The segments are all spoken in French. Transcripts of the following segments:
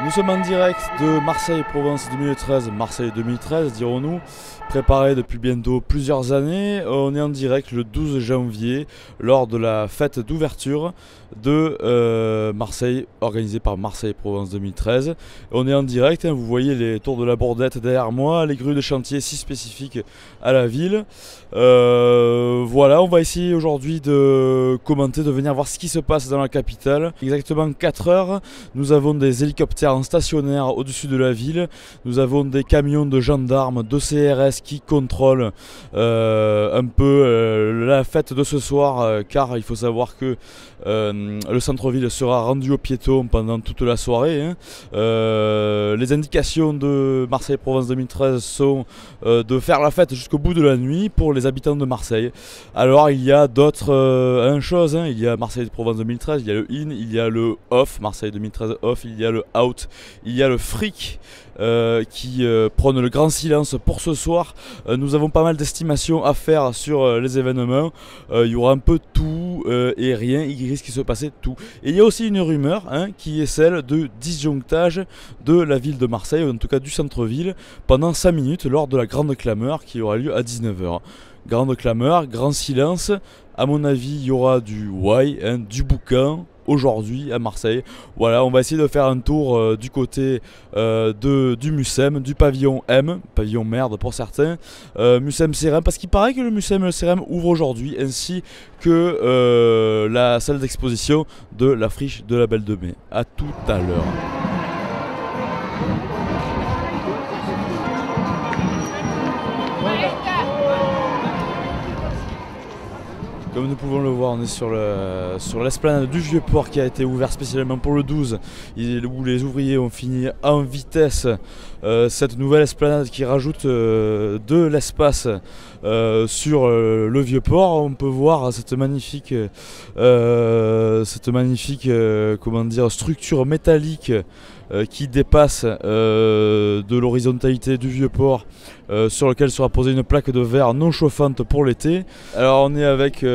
Nous sommes en direct de Marseille-Provence 2013, Marseille 2013 dirons-nous, préparé depuis bientôt plusieurs années. On est en direct le 12 janvier lors de la fête d'ouverture de Marseille, organisée par Marseille-Provence 2013. On est en direct, vous voyez les tours de la Bordette derrière moi, les grues de chantier si spécifiques à la ville. Voilà, on va essayer aujourd'hui de commenter, de venir voir ce qui se passe dans la capitale. Exactement 4 heures, nous avons des hélicoptères en stationnaire au-dessus de la ville. Nous avons des camions de gendarmes, de CRS qui contrôlent un peu la fête de ce soir, car il faut savoir que le centre-ville sera rendu aux piétons pendant toute la soirée. Les indications de Marseille-Provence 2013 sont de faire la fête jusqu'au bout de la nuit pour les habitants de Marseille. Alors il y a d'autres choses, il y a Marseille-Provence 2013, il y a le in, il y a le off, Marseille 2013 off, il y a le out, il y a le fric qui prône le grand silence pour ce soir. Nous avons pas mal d'estimations à faire sur les événements. Il y aura un peu tout et rien, il risque de se passer tout. Et il y a aussi une rumeur qui est celle de disjonctage de la ville de Marseille, ou en tout cas du centre-ville, pendant 5 minutes lors de la grande clameur qui aura lieu à 19 h. Grande clameur, grand silence. À mon avis, il y aura du why, du boucan aujourd'hui à Marseille. Voilà, on va essayer de faire un tour du côté du Mucem, du pavillon M, pavillon merde pour certains, Mucem CRM, parce qu'il paraît que le Mucem et le CRM ouvrent aujourd'hui, ainsi que la salle d'exposition de la friche de la Belle de Mai. A tout à l'heure. Comme nous pouvons le voir, on est sur l'esplanade du Vieux-Port qui a été ouvert spécialement pour le 12, où les ouvriers ont fini en vitesse cette nouvelle esplanade qui rajoute de l'espace sur le Vieux-Port. On peut voir cette magnifique comment dire, structure métallique qui dépasse de l'horizontalité du Vieux-Port, sur lequel sera posée une plaque de verre non chauffante pour l'été. Alors on est avec,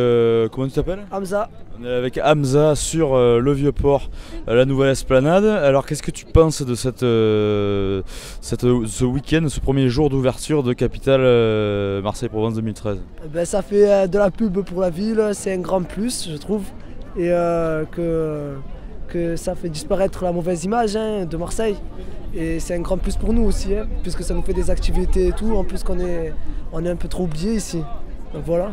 comment tu t'appelles ? Hamza. On est avec Hamza sur le Vieux-Port, la nouvelle esplanade. Alors qu'est-ce que tu penses de ce week-end, ce premier jour d'ouverture de Capitale Marseille-Provence 2013 ? Ben, ça fait de la pub pour la ville, c'est un grand plus je trouve, et que ça fait disparaître la mauvaise image de Marseille, et c'est un grand plus pour nous aussi, puisque ça nous fait des activités et tout, en plus qu'on est un peu trop oubliés ici, donc voilà.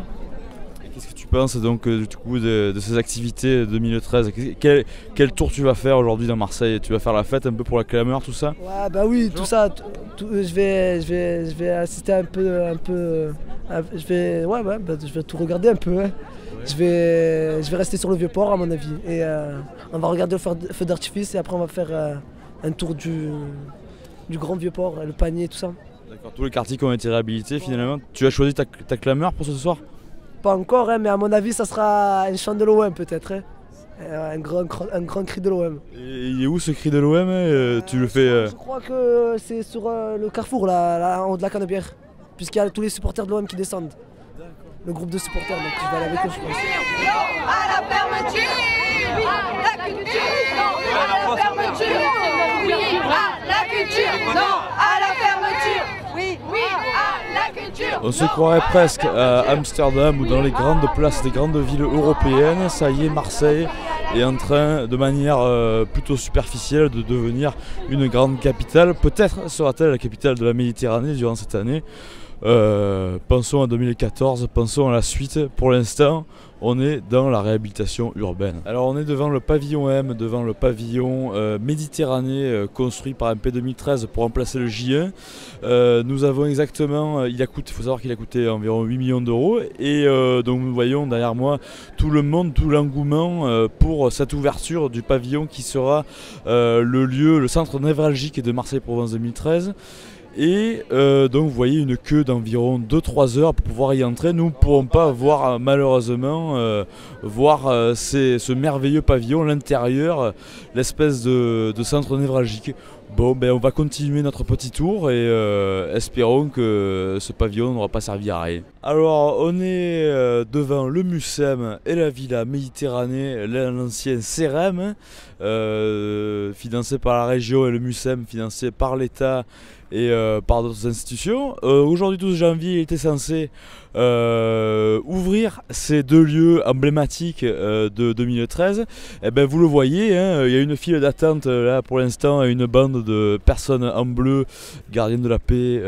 Qu'est-ce que tu penses donc du coup de ces activités 2013 ? Quel tour tu vas faire aujourd'hui dans Marseille ? Tu vas faire la fête un peu pour la clameur, tout ça ? Ouais, bah oui, tout ça, je vais assister un peu, je vais tout regarder un peu. Je vais rester sur le Vieux-Port à mon avis, et on va regarder le feu d'artifice, et après on va faire un tour du grand Vieux-Port, le panier, tout ça. D'accord, tous les quartiers qui ont été réhabilités finalement. Tu as choisi ta clameur pour ce soir ? Pas encore, mais à mon avis ça sera un chant de l'OM peut-être, un grand cri de l'OM. Et il est où ce cri de l'OM ? Tu le fais Je crois que c'est sur le carrefour là, en haut de la Canebière, puisqu'il y a tous les supporters de l'OM qui descendent. Le groupe de supporters, donc je vais aller avec eux, je pense. Non à la fermeture, oui à la culture, non à la fermeture, oui à la culture, non à la fermeture, oui à la culture. On se croirait presque à Amsterdam ou dans les grandes places des grandes villes européennes. Ça y est, Marseille est en train, de manière plutôt superficielle, de devenir une grande capitale. Peut-être sera-t-elle la capitale de la Méditerranée durant cette année. Pensons à 2014, pensons à la suite. Pour l'instant, on est dans la réhabilitation urbaine. Alors on est devant le pavillon M, devant le pavillon Méditerranée construit par MP 2013 pour remplacer le J1. Nous avons exactement, il faut savoir qu'il a coûté environ 8 millions d'euros, et donc nous voyons derrière moi tout le monde, tout l'engouement pour cette ouverture du pavillon qui sera le centre névralgique de Marseille-Provence 2013. Et donc vous voyez une queue d'environ 2-3 heures pour pouvoir y entrer. Nous ne pourrons pas voir malheureusement ce merveilleux pavillon, l'intérieur, l'espèce de centre névralgique. Bon, ben on va continuer notre petit tour et espérons que ce pavillon n'aura pas servi à rien. Alors, on est devant le Mucem et la Villa Méditerranée, l'ancien CEREM, financé par la région, et le Mucem financé par l'État et par d'autres institutions. Aujourd'hui 12 janvier, il était censé ouvrir ces deux lieux emblématiques de 2013. Et ben vous le voyez, hein, il y a une file d'attente là pour l'instant, une bande de personnes en bleu, gardiens de la paix,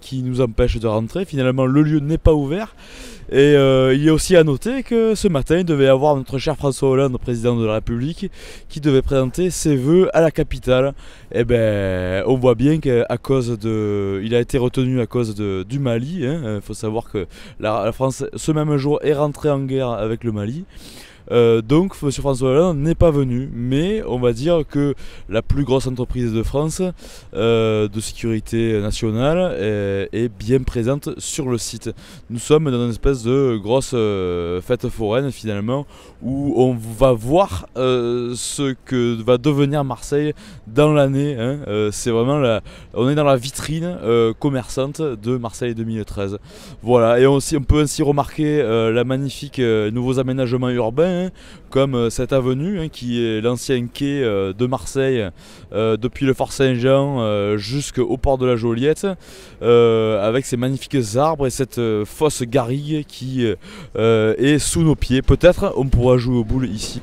qui nous empêchent de rentrer. Finalement, le lieu n'est pas ouvert. Et il y a aussi à noter que ce matin, il devait y avoir notre cher François Hollande, président de la République, qui devait présenter ses vœux à la capitale. Et ben, on voit bien qu'il a été retenu à cause du Mali. Il faut savoir que la France, ce même jour, est rentrée en guerre avec le Mali. Donc M. François Hollande n'est pas venu, mais on va dire que la plus grosse entreprise de France de sécurité nationale est bien présente sur le site. Nous sommes dans une espèce de grosse fête foraine finalement, où on va voir ce que va devenir Marseille dans l'année. C'est vraiment on est dans la vitrine commerçante de Marseille 2013. Voilà, et on peut ainsi remarquer la magnifique nouveaux aménagements urbains, comme cette avenue qui est l'ancien quai de Marseille, depuis le Fort Saint-Jean jusqu'au port de la Joliette, avec ces magnifiques arbres et cette fosse garrigue qui est sous nos pieds. Peut-être on pourra jouer aux boules ici.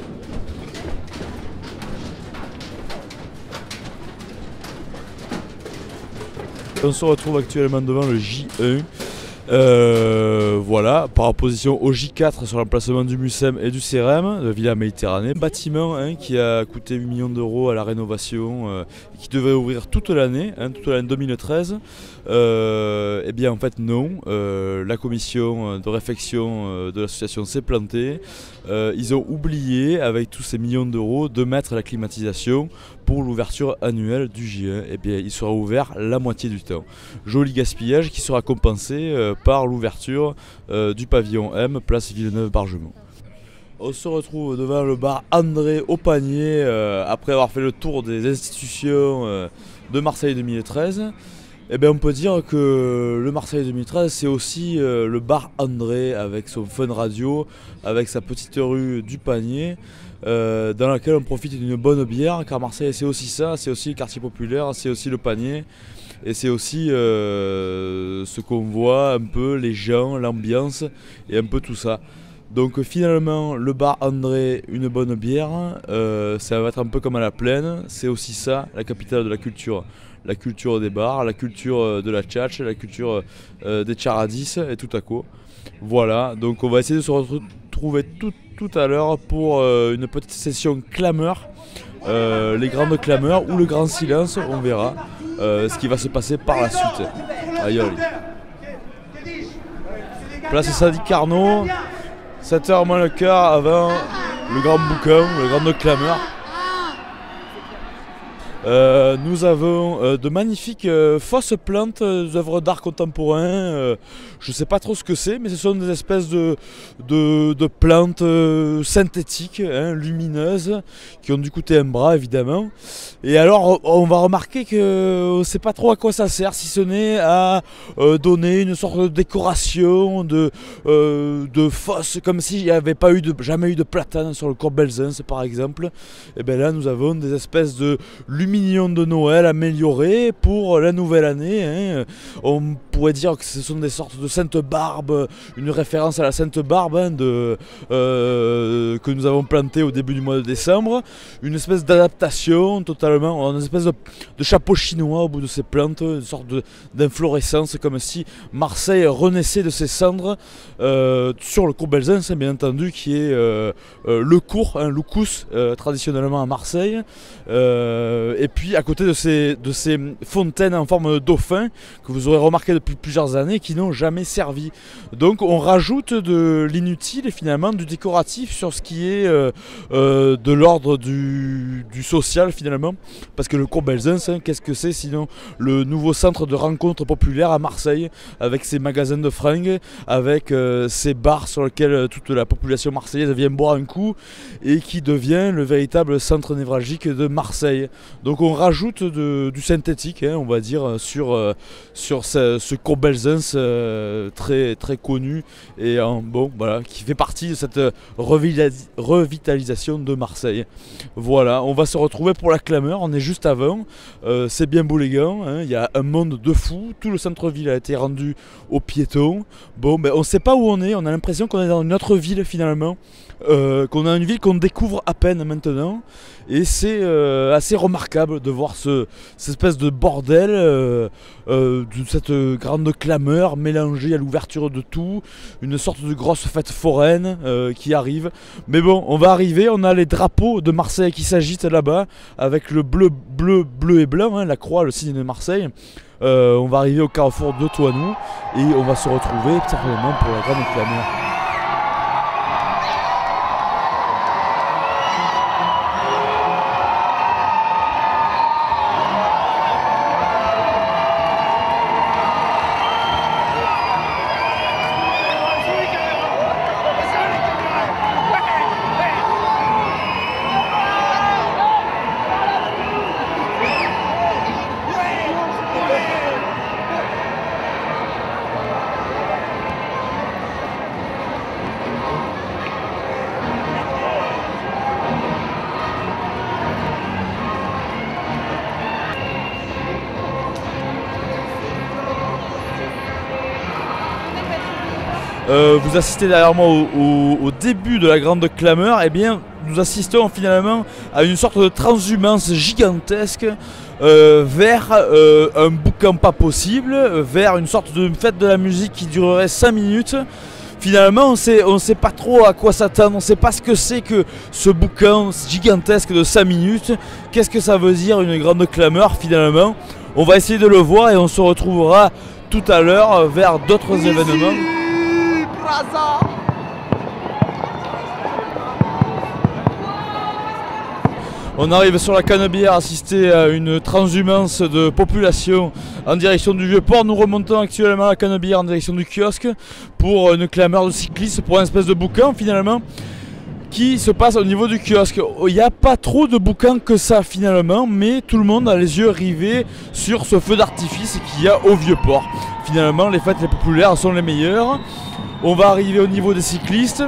On se retrouve actuellement devant le J1. Voilà, par opposition au J4 sur l'emplacement du Mucem et du CEREM, de Villa Méditerranée. Bâtiment qui a coûté 8 millions d'euros à la rénovation, qui devait ouvrir toute l'année 2013. Eh bien en fait non, la commission de réflexion de l'association s'est plantée. Ils ont oublié, avec tous ces millions d'euros, de mettre la climatisation pour l'ouverture annuelle du J1. Eh bien il sera ouvert la moitié du temps. Joli gaspillage qui sera compensé par l'ouverture du pavillon M, place Villeneuve-Bargemont. On se retrouve devant le bar André au panier, après avoir fait le tour des institutions de Marseille 2013. Eh bien, on peut dire que le Marseille 2013, c'est aussi le bar André, avec son fun radio, avec sa petite rue du panier, dans laquelle on profite d'une bonne bière, car Marseille c'est aussi ça, c'est aussi le quartier populaire, c'est aussi le panier. Et c'est aussi ce qu'on voit un peu, les gens, l'ambiance et un peu tout ça. Donc finalement, le bar André, une bonne bière, ça va être un peu comme à la Plaine. C'est aussi ça, la capitale de la culture. La culture des bars, la culture de la tchatch, la culture des charadis et tout à coup. Voilà, donc on va essayer de se retrouver tout à l'heure pour une petite session clameur. Les grandes clameurs ou le grand silence, on verra ce qui va se passer par la suite. Aïe aïe. Place Sadi Carnot, 7h moins le quart avant le grand bouquin, le grand clameur. Nous avons de magnifiques fausses plantes, œuvres d'art contemporain. Je ne sais pas trop ce que c'est, mais ce sont des espèces de plantes synthétiques, lumineuses, qui ont dû coûter un bras évidemment. Et alors on va remarquer qu'on ne sait pas trop à quoi ça sert, si ce n'est à donner une sorte de décoration de fosses, comme s'il n'y avait pas jamais eu de platane sur le Corbelzens par exemple. Et bien là nous avons des espèces de lumineuses de Noël améliorées pour la nouvelle année. On pourrait dire que ce sont des sortes de Sainte Barbe, une référence à la Sainte Barbe que nous avons plantée au début du mois de décembre. Une espèce d'adaptation totalement, une espèce de chapeau chinois au bout de ces plantes, une sorte d'inflorescence, comme si Marseille renaissait de ses cendres sur le cours Belzins, bien entendu, qui est le cours, l'Oukous, traditionnellement à Marseille. Et puis à côté de ces fontaines en forme de dauphin que vous aurez remarqué depuis plusieurs années, qui n'ont jamais servi. Donc on rajoute de l'inutile et finalement du décoratif sur ce qui est de l'ordre du social finalement, parce que le cours Belzins, qu'est-ce que c'est sinon le nouveau centre de rencontre populaire à Marseille, avec ses magasins de fringues, avec ces bars sur lesquels toute la population marseillaise vient boire un coup, et qui devient le véritable centre névralgique de Marseille. Donc on rajoute du synthétique, hein, on va dire, sur ce Corbelzens très, très connu et bon, voilà, qui fait partie de cette revitalisation de Marseille. Voilà, on va se retrouver pour la clameur, on est juste avant, c'est bien beau les gars, hein, il y a un monde de fou, tout le centre-ville a été rendu aux piétons. Bon, ben, on ne sait pas où on a l'impression qu'on est dans une autre ville finalement. Qu'on a une ville qu'on découvre à peine maintenant, et c'est assez remarquable de voir cette espèce de bordel, de cette grande clameur mélangée à l'ouverture de tout, une sorte de grosse fête foraine qui arrive. Mais bon, on va arriver, on a les drapeaux de Marseille qui s'agitent là-bas avec le bleu et blanc, hein, la croix, le signe de Marseille. On va arriver au carrefour de Thoinou et on va se retrouver certainement pour la grande clameur. Vous assistez derrière moi au début de la grande clameur. Eh bien, nous assistons finalement à une sorte de transhumance gigantesque vers un boucan pas possible, vers une sorte de fête de la musique qui durerait 5 minutes. Finalement, on ne sait pas trop à quoi s'attendre, on ne sait pas ce que c'est que ce boucan gigantesque de 5 minutes. Qu'est-ce que ça veut dire une grande clameur finalement? On va essayer de le voir et on se retrouvera tout à l'heure vers d'autres événements. On arrive sur la Canebière, assister à une transhumance de population en direction du Vieux-Port. Nous remontons actuellement à la Canebière en direction du kiosque pour une clameur de cyclistes, pour une espèce de boucan finalement qui se passe au niveau du kiosque. Il n'y a pas trop de boucans que ça finalement, mais tout le monde a les yeux rivés sur ce feu d'artifice qu'il y a au Vieux-Port. Finalement, les fêtes les populaires sont les meilleures. On va arriver au niveau des cyclistes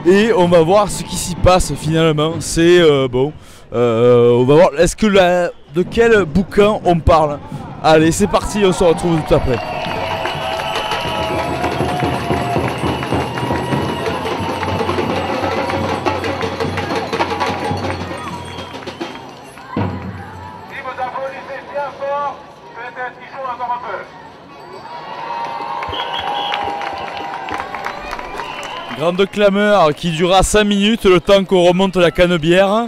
et on va voir ce qui s'y passe finalement. C'est bon. On va voir de quel boucan on parle. Allez, c'est parti, on se retrouve tout après. Si vous applaudissez bien fort, peut-être qu'ils jouent encore un peu. Grande clameur qui durera 5 minutes, le temps qu'on remonte la Canebière.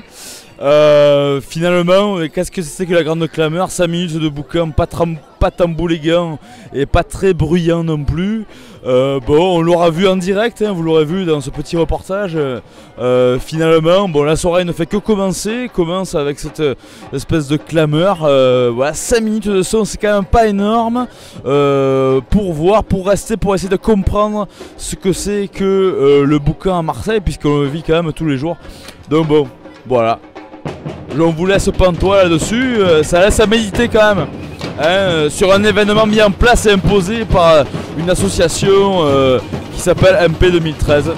Finalement, qu'est-ce que c'est que la grande clameur? 5 minutes de boucan, pas tambouléguant et pas très bruyant non plus. Bon, on l'aura vu en direct, hein, vous l'aurez vu dans ce petit reportage. Finalement, bon, la soirée ne fait que commencer, commence avec cette espèce de clameur. Voilà, 5 minutes de son, c'est quand même pas énorme pour voir, pour rester, pour essayer de comprendre ce que c'est que le boucan à Marseille, puisqu'on le vit quand même tous les jours. Donc bon, voilà. On vous laisse pantois là-dessus, ça laisse à méditer quand même, hein, sur un événement mis en place et imposé par une association qui s'appelle MP 2013.